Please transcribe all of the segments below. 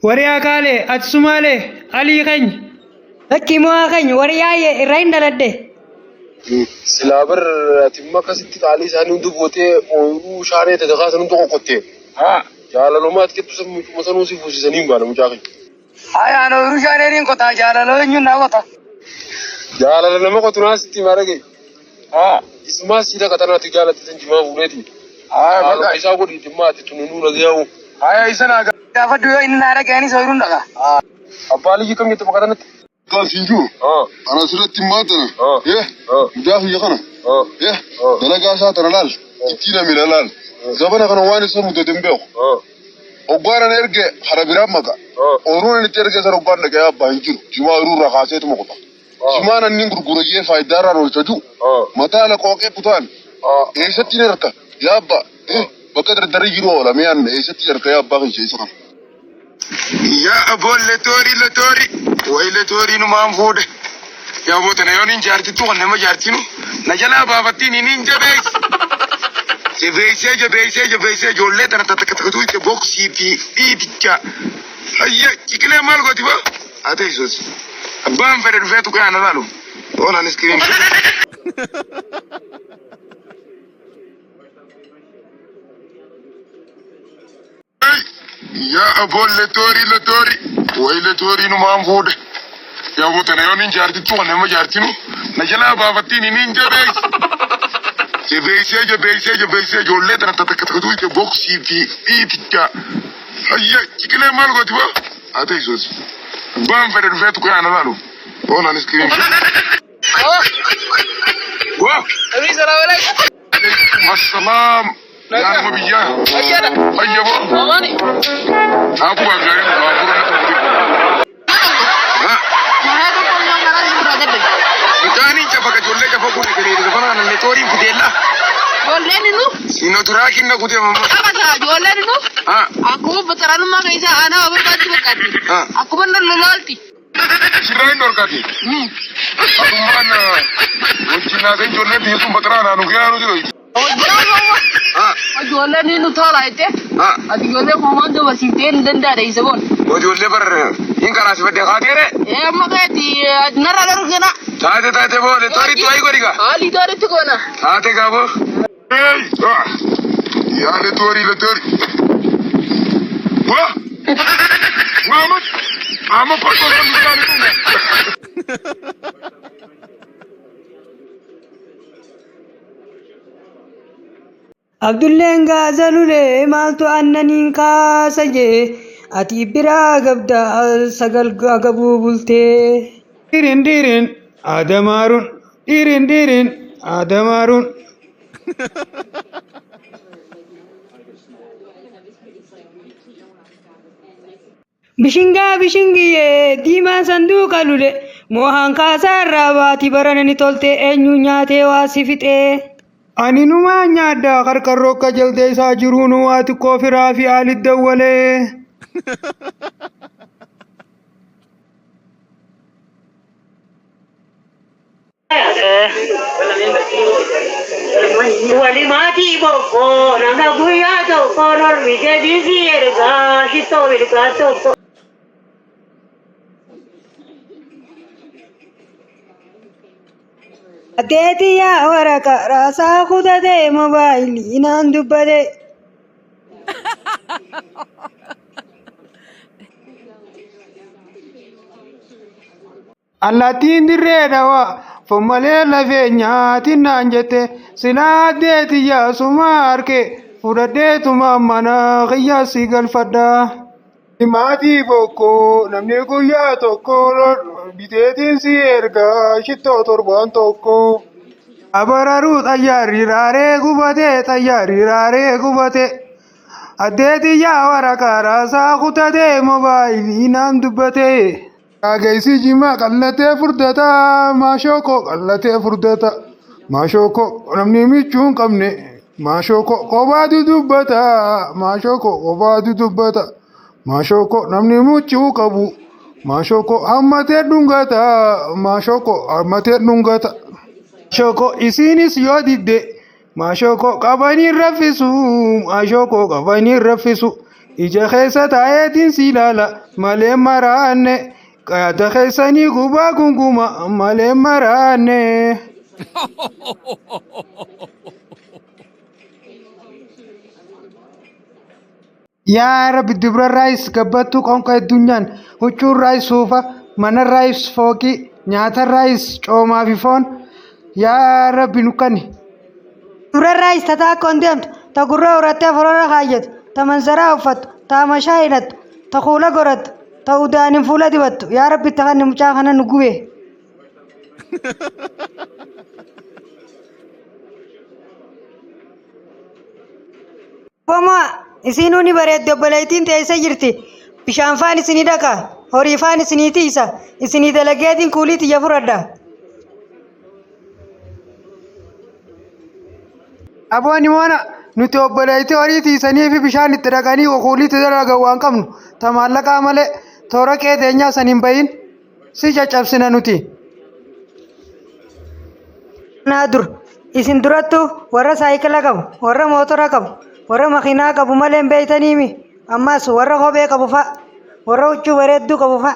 وريا كالي أتسمالي علي غني لكي مو غني وريا رين دلده سلابر تما كستي تعالي سانو دبوتي او شاري تدغاس نو دقوقتي ها جالالومات كتو سم مسنو سي فوسي سنين بانا مجاخي هاي انا روشانيرين كوتا جالالو نينا كوتا جالال لما كنت ناس تي مارغي ها اسما سيدا كتانا تجالت تنجما فولتي ها بقى ايسا كو دي تما تتنونو لغيو هاي ايسنا غافدو ان نارا كاني سورون دغا ابالي كم يتبقى قاسيجو انا سرت ماتنا مجاف يقنا دلقا ساتنا لال تينا من لال زبنا كانوا واني سمو تدمبيو وقوانا نرجع حربيرام مكا ورونا نترجع سرقوانا كيا بانجيرو جوا رو رخاصيت مقطع جمانا ننقر قرية فايدارا روشجو متالا قوكي بطان ايسا تينركا يا أبا بقدر دريجيرو ولا ميان ايسا تينركا يا أبا غيشي سرم يا أبو لتوري ويلتوري نمان فود يا أبو تنايونين جارتي تو نما جارتينو نجلا بافتيني نينجا بيس جبيسة جولة تنا تتكتكتوي كبوكسي في إيديكا هيا كيكلي مال قتيبا أتيسوس أبان فرد فيتو كأنا لالو ولا نسكرين يا أبو لتوري ويلتوري نمان فود يا أبو تنايونين جارتي تو نما جارتينو نجلا بافتيني نينجا جبيسة جولة تنا تتكتكتوي كبوكسي في إيديكا هيا كيكلي مال قتيبا أتيسوس أبان فرد فيتو كأنا لالو ولا نسكرين واه أبي سلام عليكم السلام يا نبيان أيوة ماماني أبو أجاري مكاني جفك جولة جفك كوني كني دفنا أنا نتوري كديلا جولة نو سينو تراكين نكودي ماما أبغى جولة نو aku beneran mah kayak sana apa tadi bukan aku bener lolti Sirain dorkati aku mana ucina kan jolnya dia sumber terang anu kaya anu juga oh jangan jolnya ni nu thara itu adi jolnya mama tuh masih ten denda ada isabon oh jolnya ber ini karena seperti khawatir makanya di nara lalu kena tate boleh tori tu ayo koriga ali tori tu kena tate kabo ya le tori wah mama perkosa bukan itu Abdullah Gazalule maltu annanin kasaje ati bira gabda sagal gabu bulte dirin adamarun dirin adamarun bishingiye dima sanduqa lule mohan kasa rabati baranani tolte enyu nyaate wasifite ani numa nyaada qarqarroo kajaltee isaa jiruun waati koofiraa fi aalid dawwalee ولماتي بوكو نانا بويا توكو نورمي جديدي يرغا شتو يرغا توكو Adeti ya waraka rasa khuda de mobile inan dubbade allatiin dirree dhawa fommalee lafee nyaatiin naan jette silaa deeti yaasuma harke fudhadheetuma mana qiyyaasii galfadha. Maatii bokkoo namni guyyaa tokko biteetiin si ergaa shittoo torbaan tokko. Abararuu xayyaarri raaree gubate. Addeeti yaa waraqaa raasaa kutatee moobaayilii naan dubbate. Dhageessi jimaa qallatee furdata maashoko qallatee furdata maashoko namni michuu hin qabne maashoko qobaatu dubbata maashoko qobaatu dubbata maashoko namni michuu qabu maashoko hammatee dhungata maashoko hammatee dhungata maashoko isinis yoo didde maashoko qabanii raffisu maashoko qabanii raffisu ija keessa taa'eetiin si ilaala malee maraanne qayaata keessanii gubaa gunguma malee maraanne. Yaa Rabbi dubra raayis gabbattuu qonqa addunyaan huccuun raayis suufa mana raayis fooqii nyaata raayis coomaa fi foon yaa Rabbi nukkani. Dubra raayis tataa akka hundeemtu ta gurra urattee afurora kaayyatu ta mansaraa uffattu ta amashaa hidhattu ta kuula gorattu ta udaanin fuula dibattu yaa Rabbi ta kanni mucaa kana nu gube. Bomaa isinuu ni bareeddi obboleettiin teessee jirti bishaan faan isinii dhaqa horii faan isinii tiisa isinii dalageetiin kuulii xiyya fudhadha. Abooni moona nuti obboleettii horii tiisanii fi bishaan itti dhaqanii kuuliitti dalagan waan qabnu ta maallaqaa malee toora qee teenyaa san hin bahin si caccabsina nuti. Naa dur isin durattu warra saayikila qabu warra mootora qabu warra makiinaa qabu malee hin beeytaniimi ammas warra kophee qabu fa'a warra huccuu bareedduu qabu fa'a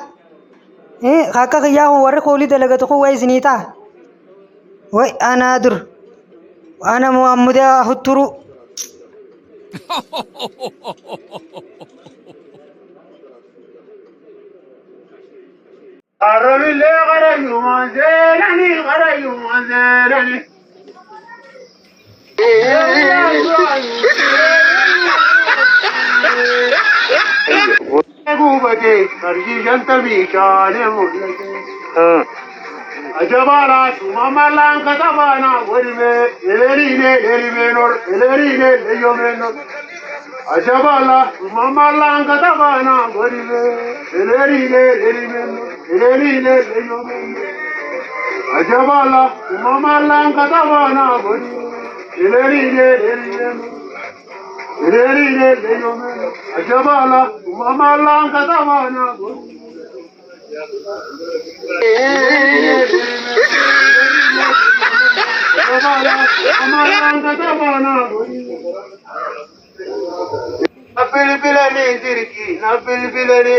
akka kiyyaa kun warri kuulii dalagatu kun wayi isinii ta'a. Way anaa dur ana muhammudaa hutturu. Arabile garayu manzelani garayu manzelani. Gubate karji janta bishane mulake. Ajabala mamalan katabana waribe elerine nor elerine leyomenor. Ajabala mamalan katabana waribe elerine leyomenor. Ajabala mamalan katabana waribe elerine leyomenor. Ajabala mamalan katabana waribe Napil pilani dirki, napil pilani.